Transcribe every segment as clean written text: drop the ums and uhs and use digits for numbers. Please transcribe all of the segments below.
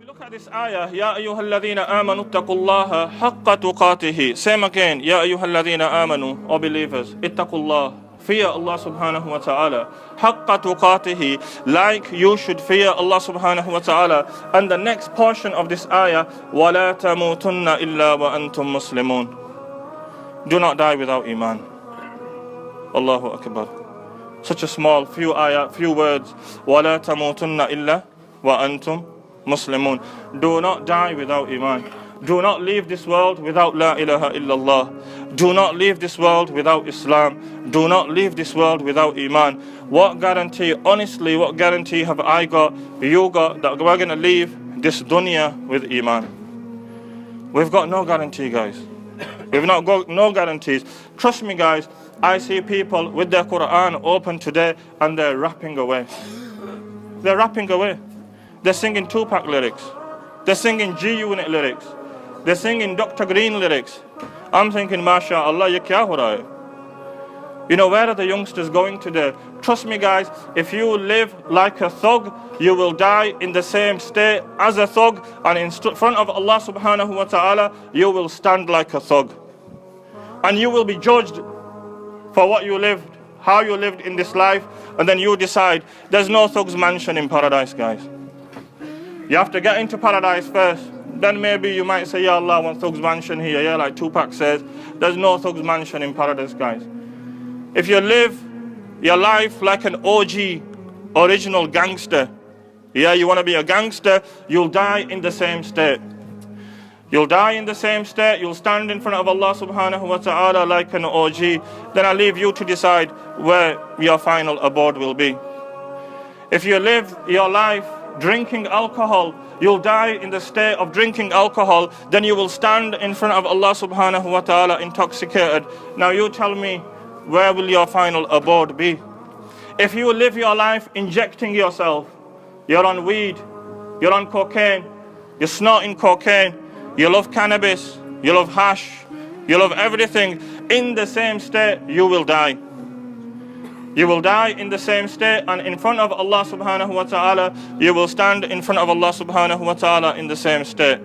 We look at this ayah, Ya ayyuhalladhina amanu ittaqullaha haqqa tuqatihi. Same again, Ya ayyuhalladhina amanu, O believers, ittaqullah. Fear Allah subhanahu wa ta'ala. Haqqa tuqatihi, like you should fear Allah subhanahu wa ta'ala. And the next portion of this ayah, وَلَا تَمُوتُنَّ إِلَّا وَأَنْتُمْ مُسْلِمُونَ. Do not die without iman. Allahu Akbar. Such a small few words. وَلَا تَمُوتُنَّ إِلَّا وَأَنْتُمْ Muslimun. Do not die without iman. Do not leave this world without la ilaha illallah. Do not leave this world without Islam. Do not leave this world without iman. What guarantee, honestly, what guarantee have I got, you got, that we're going to leave this dunya with iman? We've got no guarantee, guys. We've not got no guarantees. Trust me, guys, I see people with their Quran open today and they're rapping away. They're rapping away. They're singing Tupac lyrics. They're singing G-Unit lyrics. They're singing Dr. Green lyrics. I'm thinking, MashaAllah, ye kya ho raha hai? You know, where are the youngsters going today? Trust me, guys, if you live like a thug, you will die in the same state as a thug, and in front of Allah subhanahu wa ta'ala, you will stand like a thug. And you will be judged for what you lived, how you lived in this life, and then you decide. There's no thug's mansion in paradise, guys. You have to get into paradise first. Then maybe you might say, Ya Allah, I want Thugz mansion here. Yeah, like Tupac says, there's no Thugz mansion in paradise, guys. If you live your life like an OG, original gangster, yeah, you want to be a gangster, you'll die in the same state. You'll die in the same state. You'll stand in front of Allah subhanahu wa ta'ala like an OG. Then I leave you to decide where your final abode will be. If you live your life drinking alcohol, you'll die in the state of drinking alcohol. Then you will stand in front of Allah subhanahu wa ta'ala intoxicated. Now you tell me, where will your final abode be? If you live your life injecting yourself, you're on weed, you're on cocaine, you're snorting cocaine, you love cannabis, you love hash, you love everything, in the same state, you will die. You will die in the same state, and in front of Allah subhanahu wa ta'ala, you will stand in front of Allah subhanahu wa ta'ala in the same state.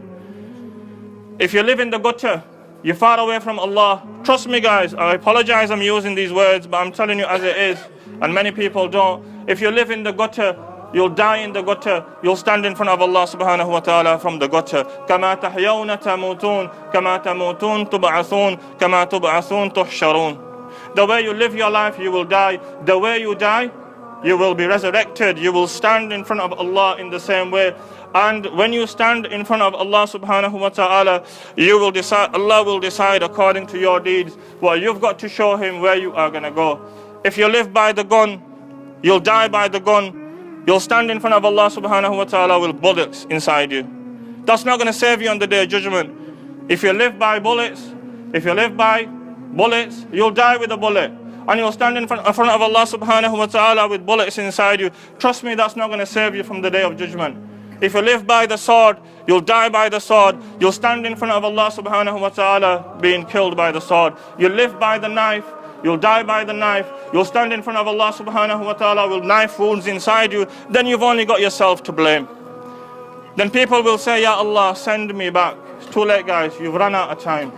If you live in the gutter, you're far away from Allah. Trust me, guys, I apologize I'm using these words, but I'm telling you as it is, and many people don't. If you live in the gutter, you'll die in the gutter. You'll stand in front of Allah subhanahu wa ta'ala from the gutter. كَمَا تَحْيَوْنَ تَمُوتُونَ كَمَا تَمُوتُونَ تُبْعَثُونَ كَمَا تُبْعَثُونَ تُحْشَرُونَ. The way you live your life, you will die. The way you die, you will be resurrected. You will stand in front of Allah in the same way. And when you stand in front of Allah subhanahu wa ta'ala, you will decide, Allah will decide according to your deeds. Well, you've got to show Him where you are going to go. If you live by the gun, you'll die by the gun. You'll stand in front of Allah subhanahu wa ta'ala with bullets inside you. That's not going to save you on the day of judgment. If you live by bullets, you'll die with a bullet. And you'll stand in front of Allah subhanahu wa ta'ala with bullets inside you. Trust me, that's not going to save you from the day of judgment. If you live by the sword, you'll die by the sword. You'll stand in front of Allah subhanahu wa ta'ala being killed by the sword. You live by the knife, you'll die by the knife. You'll stand in front of Allah subhanahu wa ta'ala with knife wounds inside you. Then you've only got yourself to blame. Then people will say, Ya Allah, send me back. It's too late, guys. You've run out of time.